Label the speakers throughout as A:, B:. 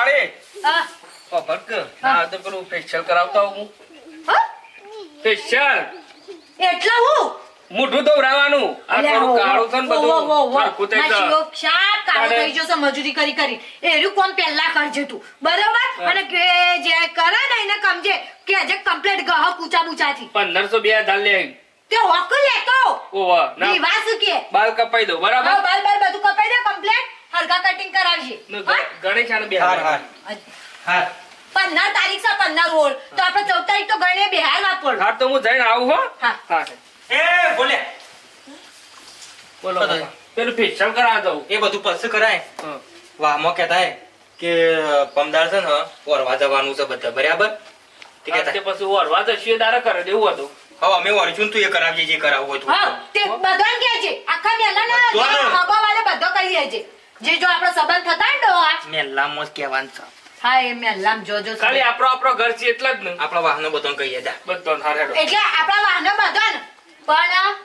A: મારે
B: હા
A: ઓ ભટક ના તો પેલું ફેશિયલ કરાવતા હું ફેશિયલ
B: એટલા હું
A: મોઢું તો ઉરાવાનું આ થોડું કાળું છે ને બધું સરખું થઈ જાય.
B: માશીઓ શાક કાળો થઈ ગયો છે મજૂરી કરી કરી એરું કોમ પહેલા કરજે તું બરાબર અને કે જે કરે ને એને કમજે કે આજે કમ્પ્લીટ ગહ પૂછા પૂછાથી
A: 1500 2000 લે
B: તે હોક લેતો
A: ઓવા ના
B: વિવાસ કે
A: બાલ કપાઈ દો બરાબર
B: હા બાલ બાલ બધું કપાઈ દે કમ્પ્લીટ હરકા કટિંગ કરાવજે
A: ગણેશ આને બે
C: હાર હાર
B: 15 તારીખ છે 15 રોલ તો આપણે 14 તારીખ તો ગણે બેહાર વાપર
A: હા તો હું જઈને આવું હો
B: હા
A: હા
C: એ બોલે
A: બોલો પેલું ફેશિયલ કરાવ દઉં
C: એ બધું પછી કરાય
A: હા
C: વાહમાં કહેતા કે પમદાર છે ને ઓરવા જવાનું છે બધા બરાબર તે કહેતા
A: તે પછી ઓરવા તો શિયાદારા કરે દેવું હતું
C: હવે અમે ઓરછું તું એ કરાવજે જે કરાવવું હોય તું
B: હા તે બધાને કહે છે આખા મેલાના હવા વાળા બધો કહી દે છે જે જો આપણો સંબંધ થતા ને ડોહા
C: મેલ્લામાં જ કહેવાનું છે
B: હા એ મેલામ જોજો
A: ખાલી આપણો ઘર છે એટલા જ ને
C: આપણા વાહનો બધાને કહીએ જા
A: બધો હારેડો
B: એટલે આપણા વાહનો બધો ને પણ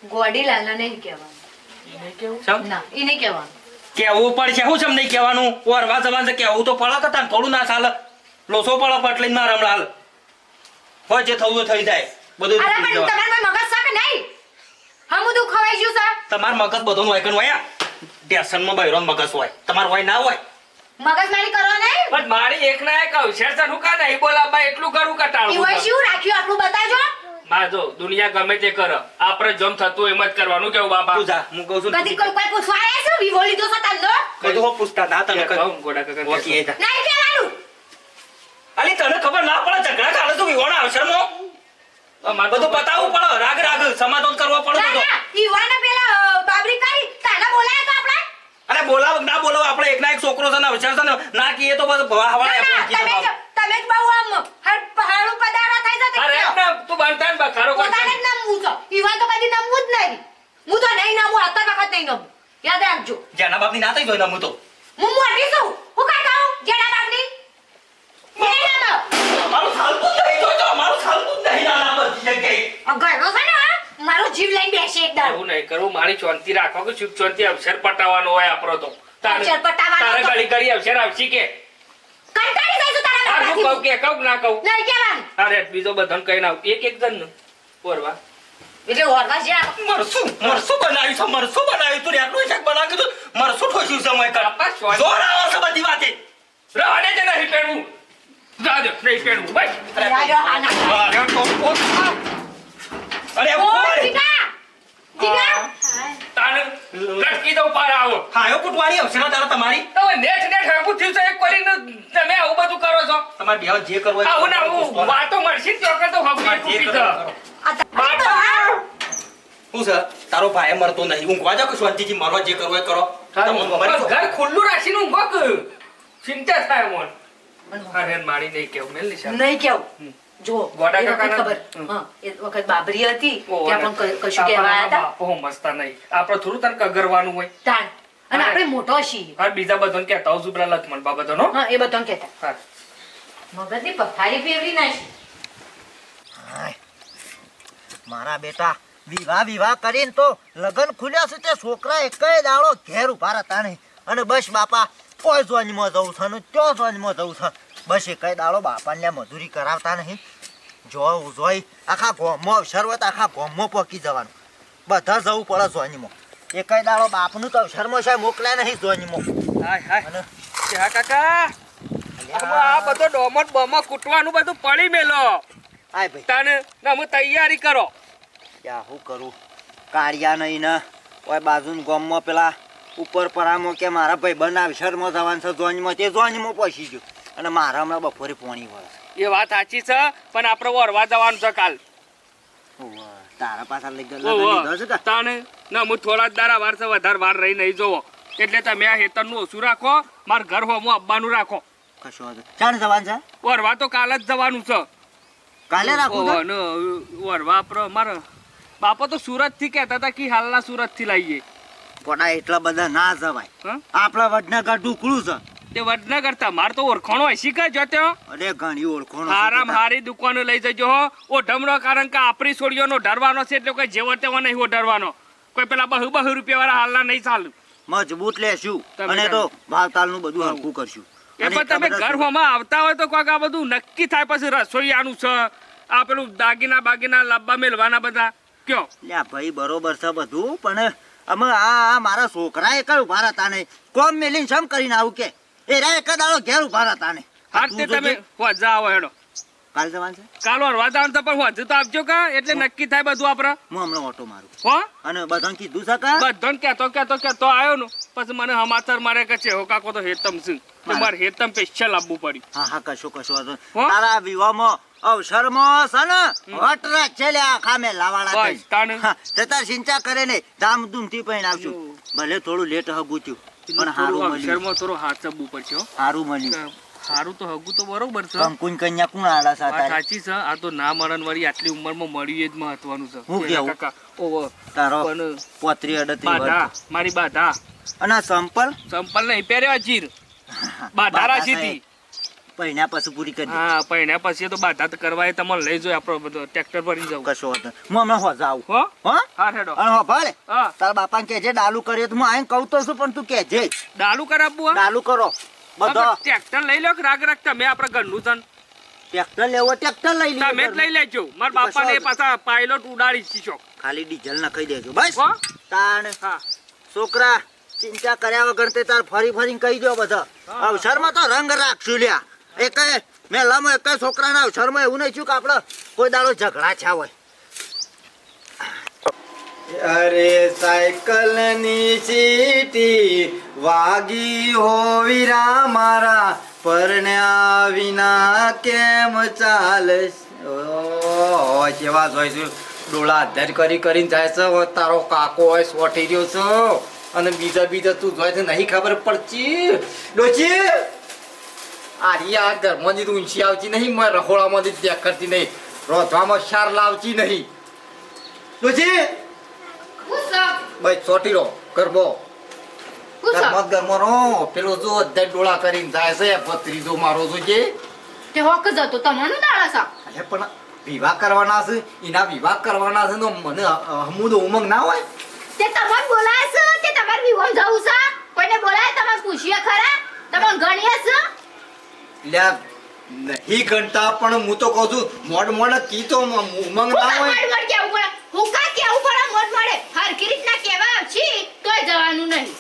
B: ગોડીલાલને નહીં કહેવાનું
C: સમ
B: ના એ નહીં કહેવાનું
C: કેવું પડશે હું સમ નહીં કહેવાનું ઓરવા જવાનું છે કેવું તો પડે કતા થોડું ના ચાલે લોસો પડે પટલીને માર હમણાં હોય જે થવું થઈ જાય બધું
B: અરે
C: નીકળી
B: પણ
C: જવાનું.
B: તમારે મગજ છે કે નહીં હમ બધું ખવાઈ ગયું છે
C: તમાર મગજ બધું હોય કે હોય ડેશનમાં બૈરો મગજ હોય તમાર હોય ના હોય
B: મગજ મારી કરો નહીં
A: પણ મારી એક ના એક અવસર છે નું કા નહીં બોલાવા એટલું કરું
B: ઈ
A: કટાળું
B: હોય શું રાખ્યું આપણું બતાજો
A: માં જો દુનિયા ગમે તે કરે આપણે જેમ થતું એમ જ કરવાનું કેવું બાપા
C: તું જા હું કહું છું
B: કદી કોઈ પૂછવા આવ્યા છે વિવો લીધો છે તને
C: બધું હો પૂછતા ના તને
A: કહું ગોડા કાકા
C: વકીએ જા
B: નહીં કહેવાનું
C: અલી તને ખબર ના પડે ઝઘડા ચાલે તો વિવાના અવસરમાં બધું બતાવવું પડે રાગ રાગ સમાધાન કરવો પડે
B: ના
C: બધો
B: ના ઈ વાને પેલા બાબરી કરી તાને બોલાય તો આપણે
C: અરે બોલાવ ના બોલાવ આપણે એક ના એક છોકરો છે ને અવસર છે ને ના કીએ તો બસ હવાળે
B: ના, ના, તમે જ બહુ આમ હાડું પદારા થઈ જતા
A: અરે એમને તું બનતા ને બખારો
B: પોતાને જ
A: કરશે
B: નમવું છે ઈ વાન તો કદી નમવું જ નહીં હું તો નહીં નમવું હતા વખત નહીં નમવું યાદ રાખજો
C: જેના બાપની ના થઈ જોઈ હું તો
B: હું મોટી છું હું કાઈ કહું જેના બાપની નહીં નમો
C: મારું ચાલતું જ નહીં જોઈતો મારું ચાલતું જ નહીં ના બધી જગ્યાએ
B: ગયો છે ને હા? મારો જીવ લઈને બેસે એકદમ
A: એવું નહીં કરવું મારી શાંતિ રાખો કે ચૂપ શાંતિ અવસર પટાવવાનો હોય આપણો તો
B: અવસર પટાવવાનો
A: તારે
B: તો-
A: ઘડી કરી અવસર આવશી કે
B: કંટાળી જઈશું તારા
A: આ હું
B: બાપાથી.
A: કહું કે કહું ના કહું
B: નહીં કહેવાનું
A: અરે બીજો બધાને કઈ ના એક એક જણ બોરવા
B: એટલે ઓરવા જે
C: મરસું બનાવ્યું છે મરસું બનાવ્યું તું રેટલું શાક બનાવ્યું કીધું મરસું ઠોસ્યું સમય કર
A: બાપા, સ્વાદ.
C: જોર આવે છે બધી વાતે
A: રહને જ નહીં પહેરવું જાજો નહીં પહેરવું બસ
B: રાજો આના
C: અરે તો અરે
B: ઓ દીકા દીકા
A: તાને લટકી દઉં પાર આવો
C: હાયો કુટવાળી અવસર તારા તમારી
A: તો નેટ નેટ હરકું થયું છે એક કરીને તમે આવું બધું કરો છો
C: તમારે બે જે કરવું હોય
A: આવું ના આવું વાતો મળશે તો કે તો હકું
C: જે
A: કૂપી
C: કરવું
A: છે
C: કરો.
B: આ તારો
C: શું છે તારો ભાઈ મરતો નહીં ઊંઘવા જાવ કે શાંતિથી મરવા જે કરવું હોય કરો તમને ખબર છે?
A: ઘર ખુલ્લું રાખીને ઊંઘો કે ચિંતા થાય મોન અરે મારી નહીં કેવું મેલ નિશા
B: નહીં કેવું જો
A: ગોડા
B: એ વખત
A: કાકાના-
B: ખબર હા એ વખત બાબરી હતી
A: ઓહો,
B: ત્યાં પણ કશું કહેવાયા હતા
A: બાપો મસ્તા નહીં આપણે થોડું તને કગરવાનું હોય
B: તાણ અને આપણે મોટો છીએ
A: હા બીજા બધાને કહેતા હું સુબ્રા લક્ષ્મણ બાબતનો
B: હા એ બધાને કહેતા
A: હા
B: મગજની પથારી ફેરવી નાખી
D: હાય. મારા બેટા વિવાહ કરીને તો લગન ખુલ્યા છે તે છોકરા એકય દાડો ઘેર ઉભા રહેતા નહીં અને બસ બાપા કોઈ જોનમાં જવું છે ને ત્યાં જોનમાં જવું છે બસ એકય દાડો બાપાને મજૂરી કરાવતા નહીં જોઈ આખા ગામમાં અવસર હોય તો આખા ગામમાં પહોંચી જવાનું બધા જવું પડે જોનમાં એકય દાડો બાપનું તો અવસરમાં છે મોકલ્યા નહીં જોનમાં
A: હાય હાય
D: અને
A: હા કાકા આ બધો ડોમટ બોમટ કૂટવાનું બધું પડી મેલો
D: આય ભાઈ
A: તને ના હું તૈયારી કરો
D: યા શું કરું કાળિયા નહીં ને ઓય બાજુના ગામમાં પેલા ઉપર પરામાં કે મારા ભાઈ બનાવ શરમાં જવાનું છે જોનમાં તે જોનમાં પહોંચી ગયો અને મારા હમણાં બપોરે પોણી વળે
A: એ વાત સાચી છે પણ આપણે વરવા જવાનું છે કાલ
D: તારા પાછા લઈ લીધો છે કે
A: તાને ના હું થોડા જ દારા વાર છે વધારે વાર રહી નહીં જોવો એટલે તમે આ હેતરનું ઓછું રાખો માર ઘર હોમું આવવાનું રાખો
D: કશો વાંધો ચાણ જવાનું છે
A: વરવા તો કાલ જ જવાનું છે
D: કાલે રાખું
A: ઓહો, ને વરવા આપણે મારે બાપા તો સુરત થી કહેતા હતા કે હાલના સુરત થી લાવીએ
D: પણ એટલા બધા ના જવાય
A: હા
D: આપણા વડનગર ઢુકળું છે
A: તે વડનગર તમારે તો ઓળખાણો હોય શીખા જો ત્યાં
D: અરે ઘણી ઓળખોણો છે
A: હારામ
D: કે
A: હારી દુકાનો લઈ જજો હો ઓઢમણો કારણ કે આપણી છોડીઓનો ડરવાનો છે એટલે કોઈ જેવો તેવો નહીં ઓઢરવાનો કોઈ પેલા બહુ રૂપિયા વાળા હાલના નહીં ચાલુ
D: મજબૂત લેશું
A: તમે
D: અને તો ભાવતાલનું બધું હરખું કરશું.
A: એ
D: અને
A: પણ તમે
D: બધા
A: ઘર હોમાં આવતા હોય તો કોઈક આ બધું નક્કી થાય પછી રસોઈયાનું છે આ પેલું દાગીના લાંબા મેલવાના બધા કયો
D: લ્યા ભાઈ બરોબર છે બધું પણ અમે આ મારા છોકરાએ કયું ઉભા હતા નહીં કોમ મેલીને સમ કરીને આવું કે એ રે એક દાડો ઘેર ઉભા હતા ને
A: હા તે તમે હોજા આવો હેડો
D: કાલ જવાનું છે
A: કાલો હરવા જવાનું તો પણ હોજે તો આપજો કા એટલે નક્કી થાય બધું આપણે
D: હું હમણાં ઓટો મારું
A: હો
D: અને બધાને કીધું છે કા
A: બધાને કહેતો આવ્યો ને પછી મને સમાચાર મારે કે છે હો કાકો તો હેતમ છે તો મારે હેતમ સ્પેશિયલ આપવું પડ્યું
D: હા કશો વાંધો નહીં.
A: હો?
D: તારા વિવાહમાં અવસરમાં છે ને હટ રાખ છે લ્યા ખામે લાવાડા
A: બસ,
D: થઈ.
A: તાને.
D: હા, તે તાર ચિંતા કરે ને ધામધૂમથી પૈણ આવશું ભલે થોડું લેટ હગું થયું પણ હારું મળ્યું
A: અક્ષરમાં થોડું હાથ ચબવું પડશે હો
D: હારું મળ્યું
A: સારું તો હગું તો બરોબર છે
D: કંકુન કન્યા કોણ આલા
A: વાત
D: સાથે
A: સાચી છે આ તો ના મરણ વાળી આટલી ઉંમરમાં મળ્યું એ જ મહત્વનું છે
D: હું કેવું?
A: કાકા ઓવો
D: તારો
A: પણ
D: 35-38
A: બાધા
D: વર્ષ.
A: મારી બાધા
D: અને આ સંપલ
A: સંપલ નહીં પહેર્યા ચીર બાધા રાખી હતી
D: પૈણા પછી પૂરી કરી દે.
A: હા પૈણ્યા પછી તો બાધા તો કરવા એ તમને લઈ જાય આપણો બધો ટ્રેક્ટર ભરી જવું
D: કશો વાંધો નહીં. હું હમણાં હોજા આવું
A: હો
D: હો
A: હા હેડો
D: અને હો ભલે
A: હા
D: તારા બાપાને કહેજે ડાલુ કરીએ તો હું આઈને કહું તો છું પણ તું કહેજે જ.
A: ડાલુ કરાવવું હા?
D: ડાલુ કરો બધો
A: હા, પણ ટ્રેક્ટર લઈ લો કે રાગ રાગ તમે આપણે ઘરનું છે ને.
D: ટ્રેક્ટર લેવો ટ્રેક્ટર લઈ
A: તમે જ
D: લીધું
A: લઈ લેજો મારા બાપાને એ પાછા પાયલોટ ઉડાડી શીશો
D: ખાલી ડીઝલ નાખી દેજો બસ
A: હો
D: તાણ
A: હા
D: છોકરા ચિંતા કર્યા વગર તે તાર ફરી ફરીને કહી દો બધા
A: હા.
D: અવસરમાં તો રંગ રાખશું લ્યા એક મેં લામો એક છોકરાના અવસરમાં એવું નહીં છું કે આપણે કોઈ દાડો ઝઘડા છા હોય
E: અરે સાયકલની ચીટી વાગી હોવીરા મારા પરણ્યા વિના કેમ ચાલે કેવા જોઈ છું ડોળા અધ્યાર કરીને જાય છે હવે તારો કાકો હોય સોટી રહ્યો છે અને બીજા તું જોઈ છે નહીં ખબર પડતી ડોચી આરી આ ઘરમાંથી તું ઊંચી આવતી નહીં મેં રખોડામાંથી ત્યાગ કરતી નહીં રોધવામાં શાર લાવતી નહીં ડોચી ભાઈ ચોટી રહો ગરબો ગરમો રો પેલો જો અધ્યાર ડોળા કરીને જાય છે ભત્રીજો મારો જોજે
B: તે હોક જતો તમને દાડા સા
E: અરે પણ વિવાહ કરવાના છે એના વિવાહ કરવાના છે તો મને હમું તો ઉમંગ ના હોય
B: તે તમને બોલાય છે કે તમાર વિવાહ જવું છે કોઈને બોલાય તમે પૂછીએ ખરા તમે ગણીએ છે
E: લ્યા નહીં ઘંટા પણ હું તો કહું છું મોડ કી તો ઉમંગ ના હોય
B: મોડ કેવું પડે હું કા કેવું પડે મોડ મળે હરકી રીતના કેવા આવશી તોય જવાનું નહીં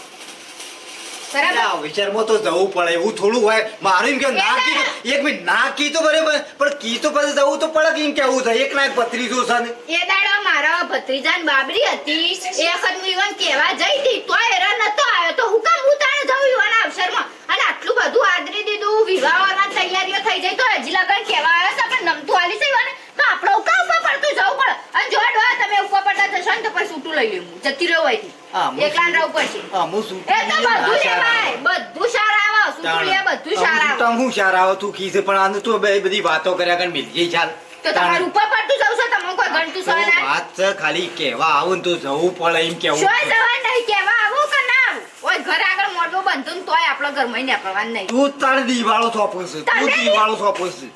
B: બરાબર
E: લ્યા, વિચારમાં તો જવું પડે એવું થોડું હોય મારું એમ કે ના કી એક મિનિટ ના કી તો બરાબર પણ કી તો પછી જવું તો પડે કે એમ કેવું થાય એક ના એક ભત્રીજો છે ને
B: એ દાડો મારા ભત્રીજાન બાબરી હતી એ વખત હું ઈવન કેવા જઈ હતી તોય હેરાન નતો આવ્યો તો હું કામ ઉતાણે જવું ઈવન અવસરમાં અને આટલું બધું આદરી દીધું વિવાહના તૈયારીઓ થઈ જાય તો હજી લગન કેવા આવ્યો છે પણ નમતું આલી છે ઈવન તો આપણો ઉકા ઉપર પડતું જવું પડે અને જો ડોહા તમે ઉપર પડતા જશો ને તો પછી છૂટું લઈ લેવું જતી રહ્યો
E: હા,
B: હોયથી એકલાને રહેવું પડશે
E: હું શું
B: એ તો બધું લેવાય બધું સાર આવે છૂટું લે બધું સાર આવે
E: હું સારા આવો તું કીધે પણ આને તો બે બધી વાતો કર્યા કર મિલ ગઈ ચાલ
B: તો તમારું ઉપર પડતું જવું છે તમને કોઈ ગણતું
E: તો
B: સવાલ
E: વાત છે ખાલી કેવા આવું ને તો જવું પડે એમ કેવું
B: શોય જવા નહીં કેવા આવું કે ના આવું ઓય ઘર આગળ મોઢું બંધું ને તોય આપણો ઘરમાં નીકળવાનું નહીં
E: તું તાર દીવાળો સોંપો છે તું
B: તમે
E: દીવાળો સોંપો છે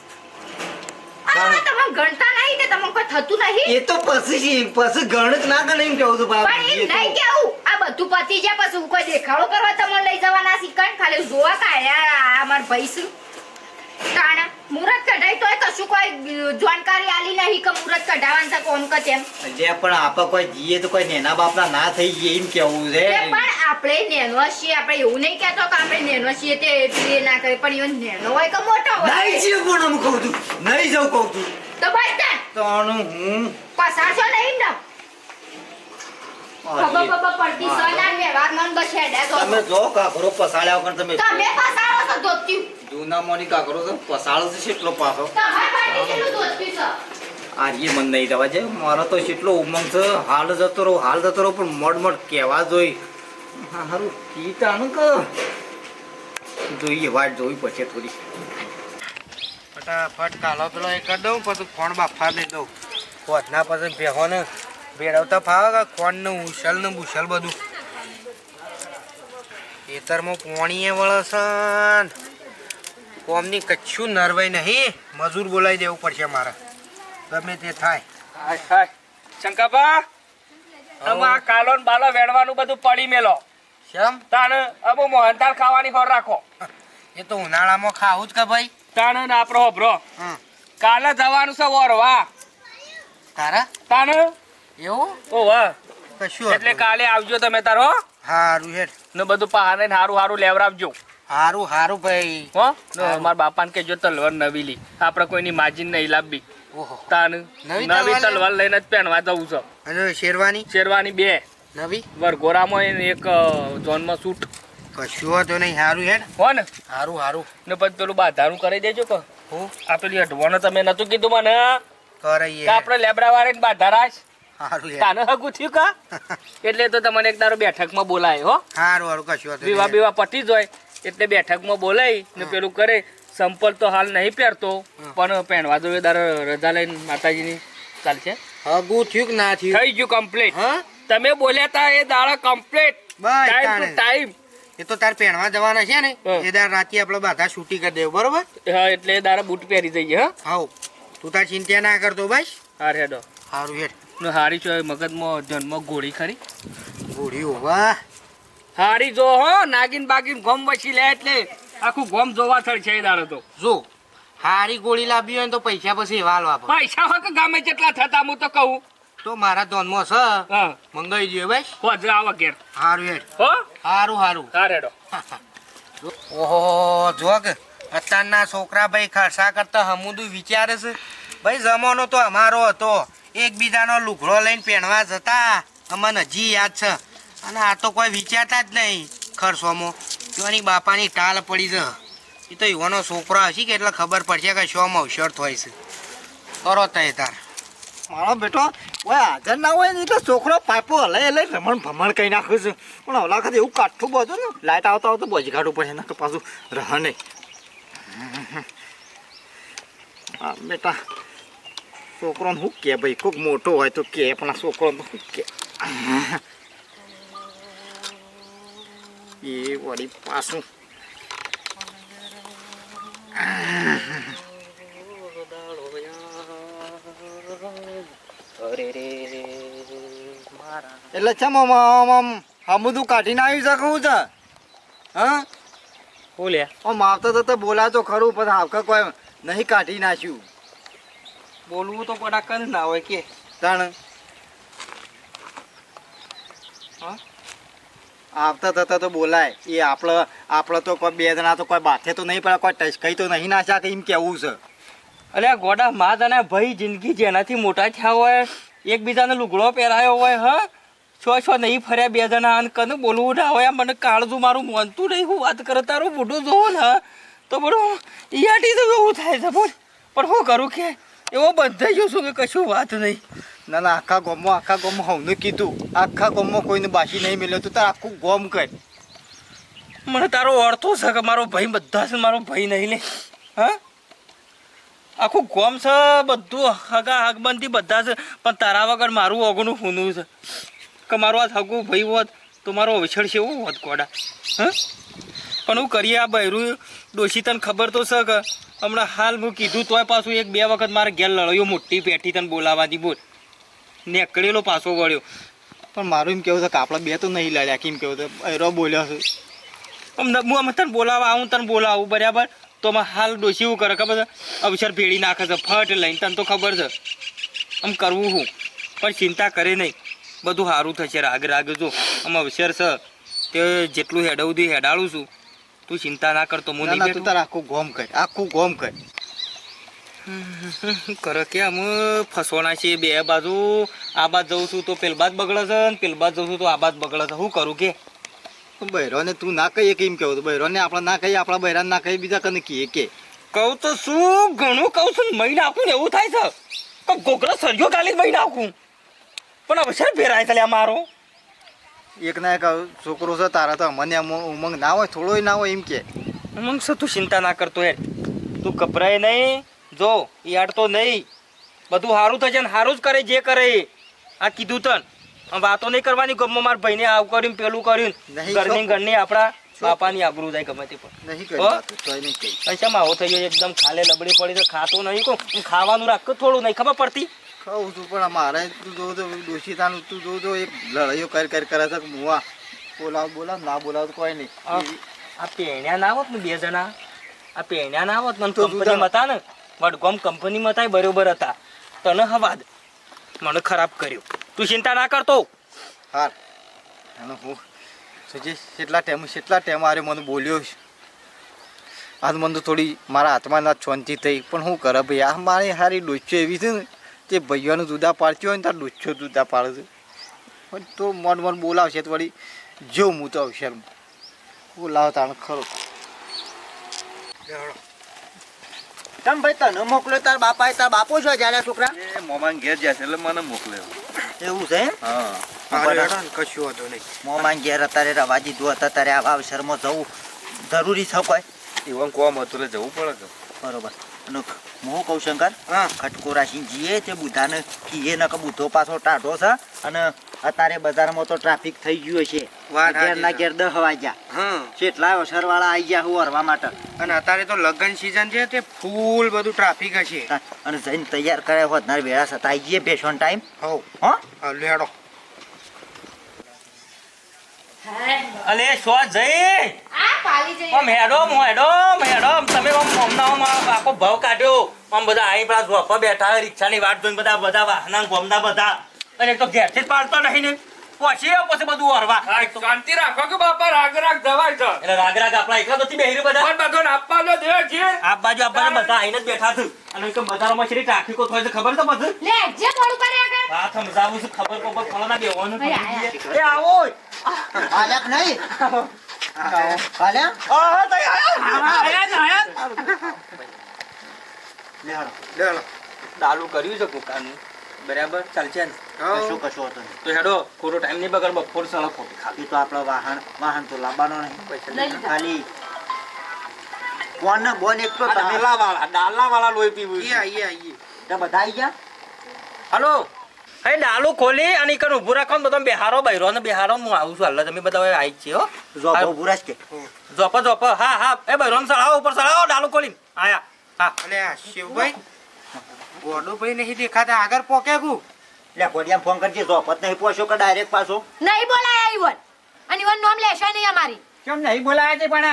B: આ તમે ગણતા નહીં તે તમને કોઈ થતું નહીં
E: એ તો પછી ગણત ના ગણે એમ કેવું છું બાપ
B: પણ એમ નહીં કેવું આ બધું પતી જાય પછી હું કોઈ દેખાડો કરવા તમને લઈ જવાના શીખણ ખાલી જોવા કાઢ્યા અમાર ભાઈ શું તાણા મુરત કઢાઈ તોય કશું કોઈ જાણકારી આલી નહીં કે મુરત કઢાવવાનું છે કોમ કે તેમ
E: જે પણ આપા કોઈ જીએ તો કોઈ નેના બાપના ના થઈ જાય એમ કેવું છે
B: તે પણ આપણે નેનો છીએ આપણે એવું નહીં કહેતો કે આપણે નેનો છીએ તે એ ના કરે પણ even નેનો હોય કે મોટો હોય
E: નહીં જીવ પણ હું કહું છું નહીં જવું કહું છું
B: તો બસ તાન
E: તાણું હું
B: પસારશો નહીં ને ખબર પડતી સના વ્યવહાર મન બસ હેડે તો
E: તમે જો કાકરો પસાડ્યા વગર તમે
B: તમે પસારો છો ધોત્યું
E: જૂના મોની કાકરો તો પસાડો છે કેટલો પાછો
B: તમાર માટે કેટલું ધોત્યું છે
E: આર્ય મન નહીં જવા છે મારો તો કેટલો ઉમંગ છે હાલ જતો રહો પણ મોડ કહેવા જોઈ હારું પીતાનું કે જોઈએ વાટ જોઈ પછી થોડી
F: ફટાફટ કાલો પેલો એ કરી દઉં પછી ખોણ બાફા દઈ દઉં ખોટના પછી ભેહોને ભેળવતા ફાવે કે ખોણ ને ઉછલ ને બુછલ બધું ખેતરમાં પોણીએ વળસન કોમની કચ્છું નરવાઈ નહીં મજૂર બોલાવી દેવું પડશે મારે ગમે તે થાય
A: હાય હાય શંકાબા તમે આ કાલો ને બાલો વેડવાનું બધું પડી મેલો
F: શેમ
A: તાણ અબો મોહનતાળ ખાવાની હોર રાખો.
F: એ તો ઉનાળામાં ખાવું જ કે ભાઈ.
A: તાણ ને આપણો હોભરો
F: હમ
A: કાલે જવાનું છે વરવા.
F: તારા
A: તાણ
F: એવું
A: ઓ વાહ
F: કશું
A: એટલે કાલે આવજો તમે તાર હો
F: હારું હેડ
A: ને બધું પહાને હારું હારું લેવરાવજો
F: હારું હારું ભાઈ.
A: હો ને
F: હારું.
A: મારા બાપાને કહેજો તલવાર નવી લી આપણે કોઈની માજીને નહીં લાવવી.
F: ઓહો
A: તાણ
F: નવી
A: નવી
F: તલવાર
A: તલવાર લઈને જ પહેરવા જવું છે.
F: અને શેરવાની
A: શેરવાની 2
F: નવી
A: વરઘોડામાં એને એક જોનમાં સૂટ
F: કશું વાંધો નહીં હારું હેડ
A: હો ને
F: હારું હારું
A: ને પછી પેલું બાધાનું કરી દેજો કે
F: હું
A: આ પેલી અઢવાનો તમે નતું કીધું મને
F: કરાઈએ
A: કે આપણે લેબડા વાળીને બાધા રાખ
F: હારું હેડ
A: તાને હગું થયું કા એટલે તો તમને એક દારો બેઠકમાં બોલાય હો
F: હારું હારું કશું વાંધો
A: વિવાહ
F: નહીં.
A: બીવા પતી જ હોય એટલે બેઠકમાં બોલાય ને પેલું કરે સંપલ તો હાલ નહીં પહેરતો પણ પહેરવા દો દારો રજા લઈને માતાજીની ચાલશે.
F: હગું થયું કે ના થયું
A: થઈ ગયું કમ્પ્લીટ.
F: હા
A: તમે બોલ્યા તા એ દાડા કમ્પ્લીટ
F: બસ
A: ટાઈમ ટુ
F: તાણે.
A: ટાઈમ.
F: એ તો તાર પહેણવા જવાના છે ને
A: હા.
F: એ દાર રાતે આપણે બધા છૂટી કરી દેવું બરોબર.
A: હા એટલે એ દાડા બૂટ પહેરી જઈએ. હા
F: હાઉ તું તાર ચિંતા ના કરતો બસ.
A: હા રેડો
F: હારું હેડ
A: ને હારી છો મગજમાં જન્મ ગોળી ખરી
F: ઘોડી વાહ
A: હારી જો હો નાગીન બાગીન ગોમ વસી લે એટલે આખું ગોમ જોવા થળ છે એ દાડો તો.
F: જો હારી ગોળી લાવી હોય ને તો પૈસા પછી એવા હાલવા પડે.
A: પૈસા હોય કે ગમે જેટલા થતા હું તો કહું.
F: તો મારા ધોનમાં છે
A: હા
F: મંગાઈ જોઈએ બસ.
A: હોજે આવો ઘેર
F: હારું હેડ
A: હો
F: હારું હારું.
A: હા રેડો.
F: ઓહો જો કે અત્યારના છોકરા ભાઈ ખર્ચા કરતા હમુદું વિચારે છે ભાઈ જમાનો તો અમારો હતો એકબીજાનો લુગડો લઈને પહેણવા જતા અમને હજી યાદ છે અને આ તો કોઈ વિચારતા જ નહીં ખર્ચોમાં જોની બાપાની ટાલ પડી છે એ તો યુવાનો છોકરો હશે કે એટલે ખબર પડશે કે શોમાં અવસર થાય છે કરો તય તાર
D: મારો બેટો ઓય હાજર ના હોય ને એટલે છોકરો પાઇપો હલાય હલાય ભમણ ભમણ કરી નાખ્યું છે પણ ઓલા વખતે એવું કાઠું બધું ને લાઈટ આવતા આવતા બોજી કાઢવું પડે એના તો પાછું રહ નહીં હા બેટા છોકરોને શું કે ભાઈ કોઈક મોટો હોય તો કે પણ આ છોકરોને શું કે એ વળી પાછું એટલે છે હમુદું કાઢીને આવી શકું છે હા
A: બોલ્યા
D: આમ આવતા તો બોલાતો ખરું પણ આવકા કોઈ નહીં કાઢી નાખ્યું
A: બોલવું તો પડાક જ ના હોય કે
D: તાણ આવતા થતા તો બોલાય એ આપણે તો કોઈ બે જણા તો કોઈ બાથે તો નહીં પડે કોઈ ટચકાઈ તો નહીં નાખ્યા કે એમ કેવું છે
A: અરે આ ગોડા માં અને ભાઈ જિંદગી જેનાથી મોટા થયા હોય એકબીજાને લુગડો પહેરાયો હોય હા છો નહીં ફર્યા બે જણા અને કને બોલવું ના હોય મને કાળજું મારું માનતું નહીં હું વાત કરે તારું મોઢું જોવું ને તો બધું ઈયાટી તો એવું થાય છે બોલ પણ હું કરું કે એવો બંધાઈ ગયો છું કે કશું વાત નહીં
D: ના ના આખા ગામમાં હવને કીધું આખા ગામમાં કોઈને બાસી નહીં મળ્યો તો તાર આખું ગામ કર
A: મને તારો અર્થો છે કે મારો ભાઈ બધા છે મારો ભાઈ નહીં લે હા આખું ગોમ છે બધું હગા હગબંધી બધા છે પણ તારા વગર મારું ઓગણું ખૂનું છે કે મારો આ હગું ભાઈ હોત તો મારો અવસર છે એવું હોત ગોડા હા પણ હું કરીએ આ બહેરું ડોશી તને ખબર તો છે કે હમણાં હાલ હું કીધું તોય પાછું 1-2 વખત મારે ઘેર લડ્યો મોટી પેઠી તને બોલાવાથી બોલ નેકળેલો પાછો વળ્યો
D: પણ મારું એમ કેવું છે કે આપણે બે તો નહીં લડ્યા કેમ કેવું છે એરો બોલ્યો છે
A: હું અમે તને બોલાવા આવું તને બોલાવું બરાબર તો અમે હાલ ડોશી એવું કરે ખબર છે અવસર ભેળી નાખે છે ફટ લઈને તને તો ખબર છે આમ કરવું હું પણ ચિંતા કરે નહીં બધું સારું થશે રાગ જો આમ અવસર છે તે જેટલું હેડાવું હેડાળું છું તું ચિંતા ના કરતો હું
D: ના તું તાર આખું ગોમ કર
A: કરે કે અમે ફસવાના છીએ બે બાજુ આ બાદ જઉં છું તો પેલ બાદ બગડે છે ને પેલ બાદ જઉં છું તો આ બાદ બગડે છે શું કરું કે
D: બહેરોને તું ના કહીએ કેમ કેવું બહેરોને આપણે ના કહીએ આપણા બહેરાને ના કહીએ બીજા કને કહીએ કે
A: કહું તો શું ઘણું કહું છું મહી નાખું ને એવું થાય છે કે ગોકળો સર્જો કાલી મહી નાખું પણ અવસર ફેરાય ચાલે મારો
D: એક ના એક છોકરો છે તારા તો મને ઉમંગ ના હોય થોડોય ના હોય એમ કે
A: ઉમંગ છે તું ચિંતા ના કરતો યાર તું ગભરાય નહીં જો યાર તો નહીં બધું સારું થશે ને સારું જ કરે જે કરે આ કીધું તન વાતો નહીં કરવાની ગમમાં મારા ભાઈને આવું કર્યું પેલું કર્યું ઘરની આપણા બાપાની આબરૂ જાય ગમે તે પણ
D: નહીં કરી
A: પૈસા આવો થઈ ગયો એકદમ ખાલે લબડી પડી તો ખાતો નહીં કહું ખાવાનું રાખ થોડું નહીં ખબર પડતી
D: ખાઉં છું પણ મારે તું જોઉં તો દોષિતાનું તું જોઉં તો એક લડાઈઓ કરે છે મુવા
E: બોલાવ ના બોલાવ કોઈ નહીં.
C: આ પેણ્યા ના હોત ને બે જણા, આ પેણ્યા ના હોત ને
E: તો
C: કંપનીમાં હતા ને, વડગામ કંપનીમાં હતા એ બરોબર હતા. તને હવાદ મને ખરાબ કર્યું. તું ચિંતા ના કરતો.
E: હાર અને હું સજી કેટલા ટાઈમ આરે મને બોલ્યો છે. આજ મને તો થોડી મારા હાથમાં ના શાંતિ થઈ, પણ શું કરે ભાઈ, આ મારી હારી ડોચ્યો એવી છે ને, તે ભાઈઓને જુદા પાડતી હોય ને તાર ડોચ્યો જુદા પાડે છે. પણ તો મન બોલાવશે તો વળી જો હું તો અવસરમાં બોલાવ તાણ ખરો.
D: તમ ભાઈ તને મોકલ્યો તાર બાપાએ, તાર બાપો છો જ્યારે છોકરા
A: એ મોમાન ઘેર જશે એટલે મને મોકલ્યો.
D: એવું છે એમ?
A: હા
F: કશું હતો નહીં.
D: મોમાન ઘેર અત્યારે રવા દીધું હતા ત્યારે આવા અવસરમાં જવું જરૂરી છે કોઈ?
A: એવું કોમ હતું એટલે જવું પડે કે.
D: બરોબર. અને હું કહું શંકર,
F: હા.
D: ખટકો રાખીને જઈએ તે બુધાને કીએ ને કે બુધો પાછો ટાઢો છે અને અત્યારે બજારમાં તો ટ્રાફિક થઈ ગયું છે.
F: વાત સાચી
D: ઘેરના
F: છે.
D: ઘેર 10 વાગ્યા,
F: હા.
D: કેટલા અવસરવાળા આવી ગયા હું હરવા માટે.
F: અને અત્યારે તો લગ્ન સીઝન છે તે ફૂલ બધું ટ્રાફિક હશે.
D: અને જઈને તૈયાર કર્યા હોત ના વેળા સતા આવી જઈએ બેસવાનો ટાઈમ.
F: હો
D: હા
F: લેડો.
C: અલે શો જઈ
B: આ પાલી જઈએ.
C: આમ હેડો તમે આમ આખો ભાવ કાઢ્યો. આમ બધા અહીં પેલા ઝોપા બેઠા હોય, રિક્ષાની વાટ જોઈને બધા વાહના ગોમના બધા, અને એક તો ઘેરથી જ પાડતો નહીં ને પછી બધું હરવા.
G: શાંતિ રાખો કે બાપા રાગ જવાય છે
C: એટલે રાગ આપણા એકલા નથી બેહી રહ્યા બધા.
G: પણ બધો આપવાનો દેવ છે
C: આ બાજુ બધા આઈને જ બેઠા છે. અને કે બજારમાં શેરી ટ્રાફિકો થાય છે ખબર છે બધું.
B: લે જે મોડું કરે આગળ.
C: વાત સમજાવું છું, ખબર ફળના બેવાનું.
B: અરે,
C: એ આવો
D: હાલ્યા નહીં હાલ્યા
F: લેડો.
C: ડાલું કર્યું છે કોકાનું બરાબર ચાલશે ને.
D: કશું કશું હતું નહીં.
C: તો હેડો ખોટો ટાઈમ નહીં બગાડ, બપોર સળો ખોટી ખાલી.
D: એ તો આપણો વાહન તો લાવવાનો નહીં. ખાલી કોણ બોન એક તો તમે
C: ડાલા વાળા લોહી પીવું છે.
F: આઈએ.
D: ત્યાં બધા આવી ગયા.
C: હલો હે ડાલું ખોલી અને ઈકન ઊભું રાખો ને, તમે બેહારો બૈરો ને બેહારો. હું આવું છું હાલ, તમે બધા હવે આવી જ છે હો.
D: જોબો બુરાશ કે
C: જોપ હા એ બૈરો ને સળાવો, ઉપર સળાવો. ડાલું ખોલી આયા. હા
F: અને આ શિવભાઈ ગોડુભાઈ નહીં દેખાતા, આગળ પોકે ગુ.
D: લે કોડિયા ફોન કરજે. જોપત નહીં પહોંચ્યો કે ડાયરેક્ટ પાછો?
B: નહીં બોલાયા ઈવન. અને ઈવન નોમ લેશે નહીં અમારી.
C: કેમ નહીં બોલાયા તે પણ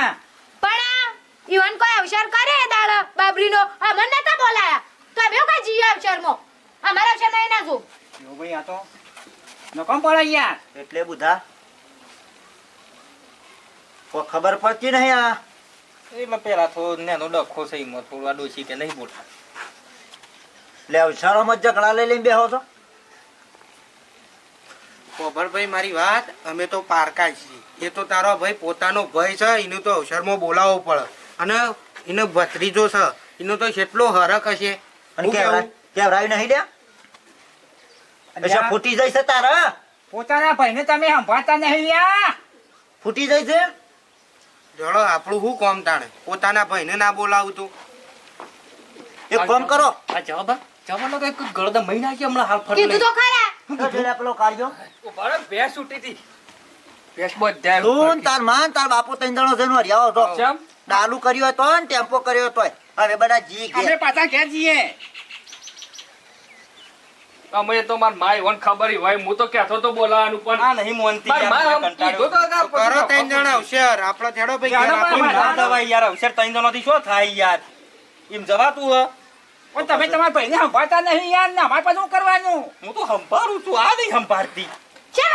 B: ઈવન કોઈ અવસર કરે દાડા બાબરીનો અમને નતા બોલાયા. તો અમે કઈ જીએ અવસરમાં? અમારા અવસરમાં એ ના જો.
C: ભાઈ આ તો નકમ પડે યાર.
D: એટલે બુધા કોઈ ખબર પડતી નહીં. આ
C: એમાં પેલા થોડો નેનો ડખો છે એમાં થોડું આ ડોસી કે નહીં બોલતા.
D: લે અવસરોમાં જ ઝઘડા લઈ લઈને બેહો છો.
F: પોભરભાઈ મારી વાત, અમે તો પારકા છીએ. એ તો તારો ભાઈ પોતાનો ભાઈ છે, એનું તો અવસરમાં બોલાવવો પડે. અને એનો ભત્રીજો છે, એનો તો કેટલો હરક હશે.
D: અને
F: હું કેવું?
D: કેવરાયું નહીં લ્યા? એટલે ફૂટી જાય છે તારા?
C: પોતાના ભાઈને તમે સંભાળતા નહીં યાર.
D: ફૂટી જાય છે?
F: જોડો આપણું શું કોમ તાણે? પોતાના ભાઈને ના બોલાવું તું.
D: એક કામ કરો.
C: આ જવાનો તો એક ગળદા મહિના કે હમણાં હાલ ફરી
B: કીધું તો ખરા.
D: તો પેલા પેલો કાઢજો.
G: ઉભાડો ભેંસ ઉઠી હતી ભેંસ બધા
D: તું તાર માન તાર બાપુ ત્રણ જણો જઈને હરિયાવો તો.
G: ચમ
D: ડાલુ કર્યો હતો ને ટેમ્પો કર્યો હતો. હવે બધા જી
G: અમે
D: ગયા.
G: પાછા ઘેર જઈએ. અમે તો માર માય વન ખબર હોય, હું તો કહેતો તો બોલાવાનું પણ
C: આ નહીં મોનતી
G: માર
C: યાર,
G: માય
C: મને
G: આમ કીધું તો
C: કંટાળ્યો.
G: કે
F: કરો ત્રણ જણા અવસર. આપણો થેડો ભાઈ ઘેર
G: જાણો
F: આપણું.
G: મારા
C: એમ ના દવાય યાર, અવસર ત્રણ જણાથી શું થાય યાર? એમ જવાતું હ?
G: પણ તમે તમારા ભાઈને સંભાળતા નહીં યાર, ને અમારે પાછું કરવાનું.
C: હું તો સંભાળું છું, આ નહીં સંભાળતી.
B: ચાલ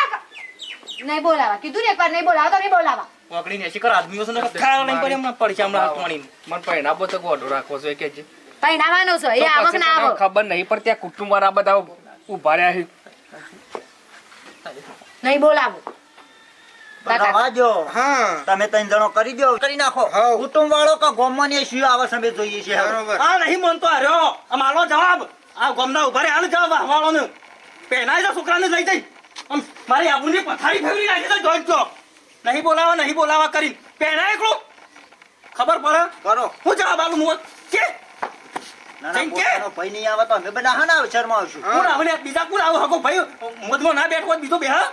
B: નહીં બોલાવા. કીધું ને એકવાર નહીં બોલાવા તો નહીં બોલાવા.
C: પકડીને એસી કર આદમીઓ છે ને ખાવા નહીં પડે હમણાં પડશે હમણાં હાથ પાણીને.
G: મને પહેણા તો ગોડો રાખવો છે કે છે.
B: પહેણાવાનો છે એ
G: તો
B: આવક
G: પછી
B: ના
G: તને
B: આવક.
G: ખબર નહીં પડતી આ કુટુંબ વાળા બધા ઉભા રહ્યા છે.
B: નહીં બોલાવું.
D: રવા દો.
F: હા
D: તમે ત્રણ જણો કરી દો, કરી નાખો.
F: હાઉ.
D: કુટુંબ વાળો કે ગામમાં ને શું આવે સમય જોઈએ છે.
F: બરોબર.
C: આ નહીં મોનતો હાર્યો. આ મારો જવાબ. આ ગોમના ઉભા રે, હાલ જવાબ વાળો પહેનાય છે છોકરાને લઈ જઈ. આમ મારી આબુની પથારી ફેરવી નાખી તો જોઈજો. નહીં બોલાવા કરી પહેનાય એકલો ખબર પડે.
D: કરો.
C: હું જવાબ આલું હું કે
D: ના, ના,
C: જેમ કે?
D: પોતાનો ભાઈ નહીં આવે તો અમે બધા હા ના અવસરમાં આવશું.
C: કોણ આવે ને બીજા કોણ આવો હકો ભાઈ મધમાં ના બેઠો હોય બીજો બેહા.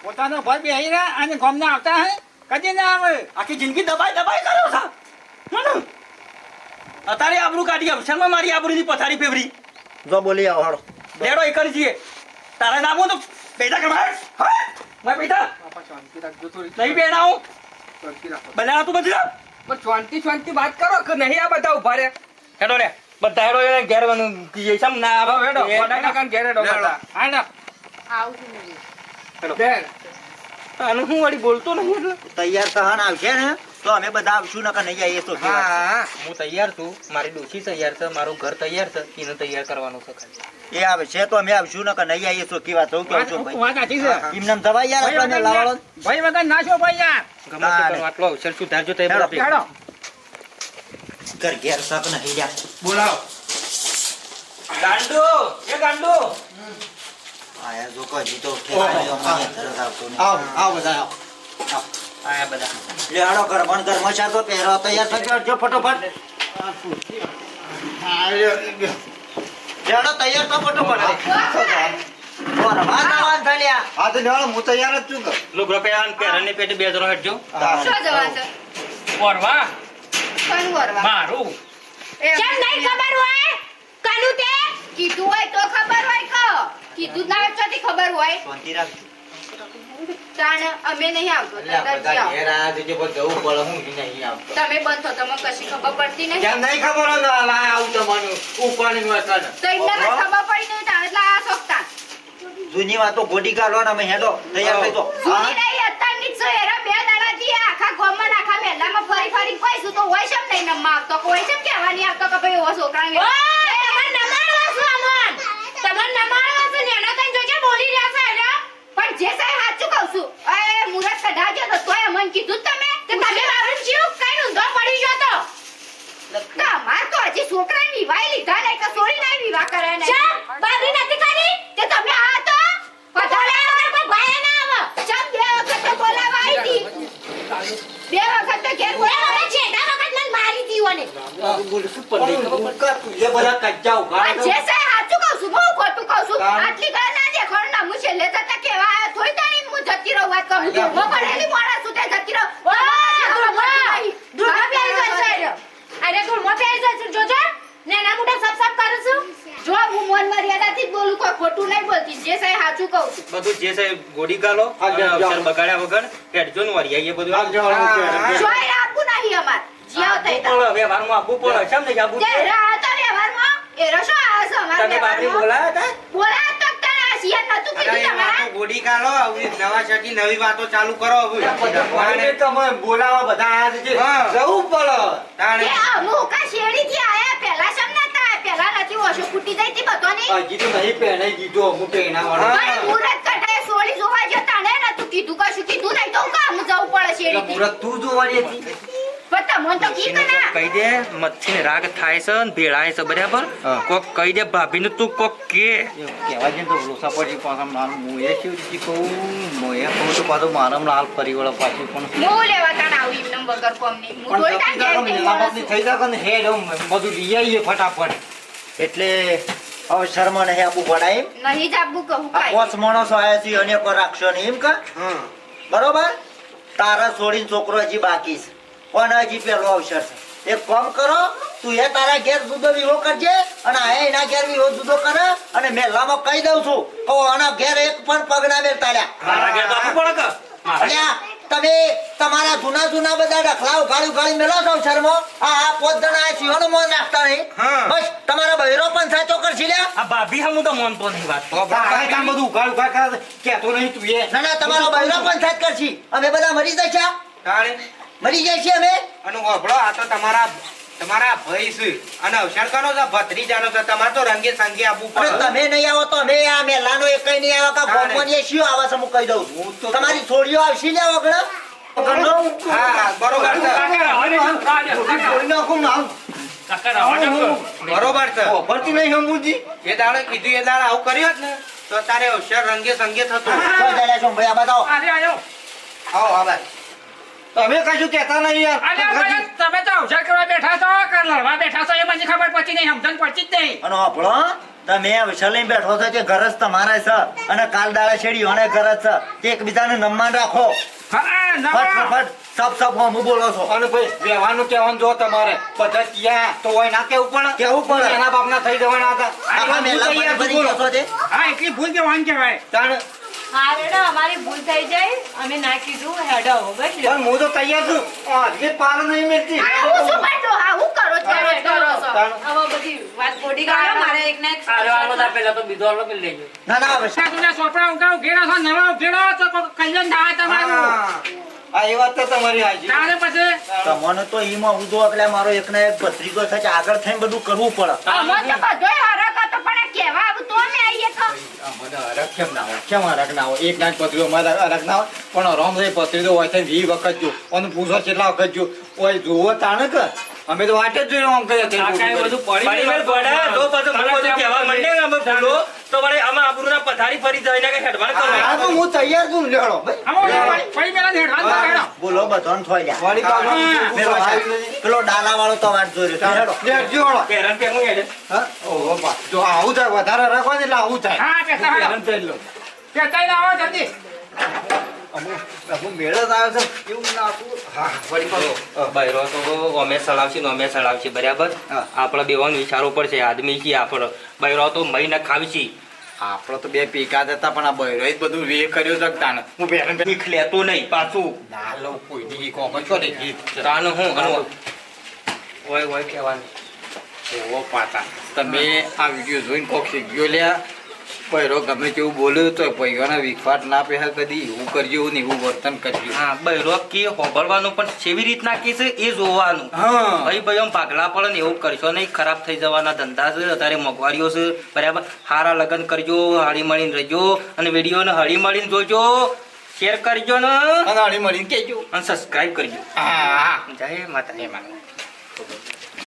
G: પોતાનો ભાઈ બેહી રહ્યા અને ગામના આવતા હે કદી ના આવે.
C: આખી જિંદગી દબાઈ કર્યો છે મને. અત્યારે આબરૂ કાઢી અવસરમાં મારી આબરૂની પથારી ફેરવી.
D: જો બોલી આવો હાડો.
C: લેડો એ કરી જઈએ તારા નામો તો પેદા કરવા મેં પૈસા
G: બાપા શાંતિ રાખજો થોડી.
C: નહીં પહેણાવું
G: શાંતિ રાખો.
C: બનાવ તું બધી
F: પણ શાંતિ વાત કરો કે નહીં આ બધા ઉભા રે
C: હેડો લે બધા હેડો એને ઘેર જઈશમ ના આવે
F: હેડો
C: એ-
F: કોના કાન ઘેર હેડો બધા
G: હા ને
B: આવું છું નહીં.
C: હેડો.
F: ઘેર.
C: આનું હું વળી બોલતો નહીં એટલે
D: તૈયાર થહાન આવશે ને તો અમે બધા આવશું નકર નહીં આવીએ તો
F: હા હા
A: હું તૈયાર છું મારી ડોશી તૈયાર છે મારું ઘર તૈયાર છે એને તૈયાર કરવાનું છે ખાલી
D: એ આવશે તો અમે આવશું નકર નહીં આવીએ તો કેવા થવું કેવું છું ભાઈ
G: વાત સાચી છે.
D: એમને જવાય યાર
G: ભાઈ
D: આપણને
G: વગર
D: લાવાળો
G: ના- ભાઈ વગર ના છો ભાઈ યાર.
A: ગમે તે કરો, આટલો અવસર સુધારજો તો એ
D: હેડો.
A: બધા
G: હેડો.
D: ઘર ઘેર સક નહીં યાર
F: બોલાવો
C: ગાંડો એ ગાંડો
D: આયા જો કજી તો ઠેકાણો મને તરત આવતો નહીં
F: આવો બધા આવો
A: આયા બધા
D: લે હાડો ઘર મણ ઘર મચા તો પહેરો તૈયાર થઈ જાઓ ફટોફટ જાડો તૈયાર તો ફટોફટ બોલ વાત આવન થલ્યા
F: હા તો લેવાડો હું તૈયાર જ છું
A: લુગડો પહેરાન પહેરાની પેટે બે જણો હેડજો
B: શું જવાનું છે?
A: વરવા
B: કોનું વરવા?
A: મારું
B: કેમ નહીં ખબર હોય? કાનું તે? કીધું હોય તો ખબર હોય કો? કીધું જ ના હોય ચોથી ખબર હોય?
D: શાંતિ રાખજો
B: તાણ અમે નહીં આવતો.
F: બધા
B: દરજી આવો.
F: ઘેર આ જજો પણ જવું પડે હું નહીં આવતો
B: તમે બંધ થો તમને કશી ખબર પડતી નહીં
F: કેમ નહીં ખબર હોય ને આવું તમારું ઉપાડી નું હતું
B: તો એમને કઈ ખબર પડી નહીં તાણ એટલે આ સોકતા
D: જૂની વાતો ગોડી કાઢો ને અમે હેડો તૈયાર થઈ જાઓ
B: જૂની નહીં અત્યારની જ છો એરા બે દાડાથી આખા ગામમાં ને આખા મહેલામાં ફરી ફરી પૈસું તો હોય છે ને નહીં નમવા આવતો કોઈ છે ને કહેવા નહીં આવતો કે ભાઈ એવો છોકરાને પણ જે સાહેબ સાચું કહું છું એ મુરત કઢાજો તો તોય અમને કીધું જ તમે કે તમે મારું જીવ કઈ ઊંધો પડી ગયો તો તમાર તો હજી છોકરાને વિવાહ લીધા નહીં કે સોરી નહીં વિવાહ કરે નહીં બાબરી નથી કરી તે તમે આ તો પધારા વગર કોઈ ભાઈ ના આવે ચમ બે વખત તો બોલાવા આવી હતી બે વખત તો ઘેર બોલાવા છે ના વખત મને મારી દીવોને
F: એ બધા કચ્ચા ઉભા
B: આ જે સાહેબ સાચું કહું છું બહુ ખોટું કહું છું આટલી ગળ ના દેખાડ ના હું છેલ્લે જતા કેવા આવ્યો થોડી તારી હું જતી રહું વાત કરું છું હું પડેલી મોડા છું તે જતી રહું દુર્ગા પ્યારી જશે અરે તું મો પ્યારી જશે જોજો નેના મોટા સબ સબ કરું છું જો હું મન મર્યાદાથી જ બોલું કોઈ ખોટું નહીં બોલતી જે સાહેબ સાચું કહું છું
A: બધું જે સાહેબ ગોડી ગાલો અને અવસર બગાડ્યા વગર હેડજો ને વરિયા એ બધું
B: જોઈ આપવું નહીં અમાર જીઓ થઈ તા
A: પણ વ્યવહારમાં આપવું પડે કેમ નહીં આપવું
B: તે રા તો વ્યવહારમાં એરો શું આવે છે અમાર
A: તમે બાપરી
B: વ્યવહારમાં
A: બોલાયા હતા
B: બોલા તો તને આ શિયાર નતું કીધું તમારા
F: ગોડી કાઢો હવે નવા શકી નવી વાતો ચાલુ કરો હવે
C: તમે બોલાવા બધા આયા છે
F: હા.
C: જવું પડે
F: તાણે
B: એ અમુકા શેરીથી આયા પહેલા સમ નતા આયા પહેલા નથી ઓછો ફૂટી જઈ હતી બધો નહીં
C: હજી તો નહીં પહેણાઈ દીધો હું પહેણાવાનો
B: પણ મુરત કટાએ સોળી જોવા જતા ને નતું કીધું કશું કીધું નહીં તો હું કામ જવું પડે શેરીથી
C: મુરત તું જોવાની હતી
B: પણ તમને તો કી કના
A: કહી દે મચ્છી ને રાગ થાય છે ને ભેળાય છે બરાબર કોક કહી દે ભાભી નું તું કોક કે
E: કહેવાય છે ને તો લોસા પછી પાછા મારું મોએ કેવી રીતે કહું મોએ કહું તો પાછું મારા લાલ ફરી વળે પાછું પણ
B: હું લેવા તાણ આવું એમને વગર કોમની હું તોય તાણ ઘેર જઈને
C: મેલામાંથી
B: મળું
C: થઈ જાય ને હેડ બધું લઈ આવીએ ફટાફટ
D: એટલે હવે શર્મા નહીં આપવું પડાય એમ
B: છું. નહીં જ આપવું કહું
D: આ
B: કાંઈ.
D: પોચ માણસો આયા છે અને કોઈ રાખશો નહીં એમ કા બરોબર તારા છોડીને છોકરો હજી બાકી છે પણ હજી પેલો અવસર છે એક કામ કરો તું એ તારા ઘેર જુદો વિવો કરજે અને આ એના ઘેર વિવો જુદો કરે અને મેલામાં કહી દઉં છું કહો આના ઘેર એક પણ પગ ના મેળતા
A: મારા ઘેર તો આપવું પડે કે મારા
D: અલ્યા તમે તમારા જૂના બધા ડખલા ઉઘાડી મેલો છો શર્મો આ પોત જણા આ સિંહોનો મોં નાખતા નહીં બસ તમારા બહેરો પણ સાચો કરશી લ્યા
A: આ ભાભી હું તો માનતો નહીં વાત
C: કામ બધું ઉઘાડ કરે કહેતો નહીં તું એ
D: ના તમારો બહેરો પણ સાચ કરશી અમે બધા મરી જશે
F: તાણે
D: મરી જાય છે અમે
F: અને હોભળો આ તો તમારા ભાઈ છે અને અવસર કરો છો ભત્રીજાનો છે તમારે તો રંગે સંગે આપવું
D: અને
F: પડે
D: તમે નહીં આવો તો અમે આ મેલાનો એક કઈ નહીં આવે કા ભગવાન એ શિયો આવે છે હું કહી દઉં છું તમારી છોડીઓ આવશી લ્યા વગર
F: હા બરોબર છે બરોબર છે
C: ભરતી નહીં સમુજી
F: એ દાડે કીધું એ દાડે આવું કર્યું હોત ને તો તારે અવસર રંગે સંગે થતું
D: ભાઈ આ બતાવો
G: આજે આવ્યો.
F: આવો હવે
C: તમે કશું કહેતા નહીં
G: આજે
C: યાર
G: આપણે તમે તો અવસર કરવા બેઠા છો કે લડવા બેઠા છો એ મને ખબર પડતી નહીં સમજણ પડતી જ નહીં.
D: અને આપણો તમે અવસર લઈને બેઠો છો કે ઘર જ તમારે છે અને કાલ દાડે છેડી અને ઘર જ છે કે એકબીજાને નમમાન રાખો
G: હા નવા.
D: ફટ સબ હું બોલો છો
C: અને ભાઈ વ્યવહારનું કહેવાનું જો તમારે બધા ક્યાં તો હોય ના કેવું પડે
D: કેવું પડે.
C: એના બાપના થઈ જવાના હતા
D: આપણા મેલા પર ભરી ગયો છો તે
G: હા એટલી ભૂલ કે વાન કહેવાય
C: તાણ
H: હા બેટા અમારી ભૂલ થઈ જાય અમે ના કીધું હેડો બસ લ્યો.
C: પણ હું તો તૈયાર છું આજે પાર નહીં મેલતી
B: આ હું શું કરતો હા હું કરો છો
H: તમે
B: કરો છો
H: હવે બધી વાત ખોટી કાઢો મારે એક ના એક
A: પેલા તો બીજો લઈ લેજો.
D: ના ના હવે
G: તું છોકરા ઉઠાવ ઘેરા છો નવા ઉઠેડો તો કલ્યાણ થાય તમારું
C: આ એ વાત તો તમારી હાજી
G: તારે પછી
D: તમને તો ઈમાં ઉદો એટલે મારો એક ને એક ભત્રીજો થાય છે, આગળ થઈને બધું કરવું પડે.
B: અમે તો બધોય હરક હતો પણ આ કહેવા આવું તો અમે આવીએ તો
E: મને હરખ કેમ ના હોય? કેમ હરખ ના હોય? એક ના જ પતરીઓ મારે હરખ ના હોય, પણ રામભાઈ પતરી તો હોય છે 20 વખત જો અને પૂછો કેટલા વખત જો ઓય જોવો તાણે કે અમે તો વાટે જ જોયું આમ કહે
A: પડી મેલ પડે તો પછી હું બધું કહેવા માંડે ને અમે ભૂલો તો વળી અમે આબરૂના પથારી ફરી જઈને કે હેડવાન
C: હા
A: કરવા.
C: તો હું તૈયાર છું લેડો ભાઈ
G: ફરી પેલા હેડવા હેડો
D: બોલો બધાને થોઈ જા.
C: વાળી કાઢો
D: પેલો પેલો ડાલા વાળો તો વાત જોઈ રહ્યો છે. હેડો.
C: લેડજો વાળો
A: પેરણ પે હું હેડે.
C: હા ઓહો બા જો આવું થાય વધારે રાખો ને એટલે આવું થાય
G: હા પેસા હેડો
C: પેરણ પહેરી લો
G: પેસા લાવો જલ્દી
C: હું મેળે જ આવ્યો છે એવું ના આપું હા વળી પાછો
A: બૈરો તો અમે સળાવશે ને અમે સળાવશે બરાબર.
C: હા.
A: આપણે બેવાનું વિચારવું પડશે આદમી છીએ આપણો. બૈરો તો મહિને ખાવશી.
E: આપણો તો બે પીકા હતા પણ આ બૈરો જ બધું વે કર્યો છે તાણે હું પહેરણ
A: ભીખ લેતો નહીં પાછું.
E: ના લઉં કોઈ દી કોમ છો ને ગીત
A: તાને હું અનુ ઓય ઓય કહેવાનું.
E: ઓહો પાતા તમે આ વિડીયો જોઈને કોક શીખ્યો લ્યા બૈરો ગમે તેવું બોલ્યું તો ભાઈઓના વિખવાટ ના પહે કદી એવું કરજો ને એવું વર્તન કરજો.
A: હા બૈરો કે હોભળવાનું પણ કેવી રીતના કે છે એ જોવાનું.
C: હા
A: ભાઈ ભાઈ આમ ભાગલા પડે ને એવું કરશો નહીં. ખરાબ થઈ જવાના ધંધા છે અત્યારે મોંઘવારીઓ છે બરાબર. હારા લગ્ન કરજો, હળી મળીને રહેજો અને વિડીયોને હળી મળીને જોજો, શેર કરજો ને
E: અને હળી મળીને કહેજો.
A: અને સબસ્ક્રાઇબ કરજો.
E: હા
A: જય માતા.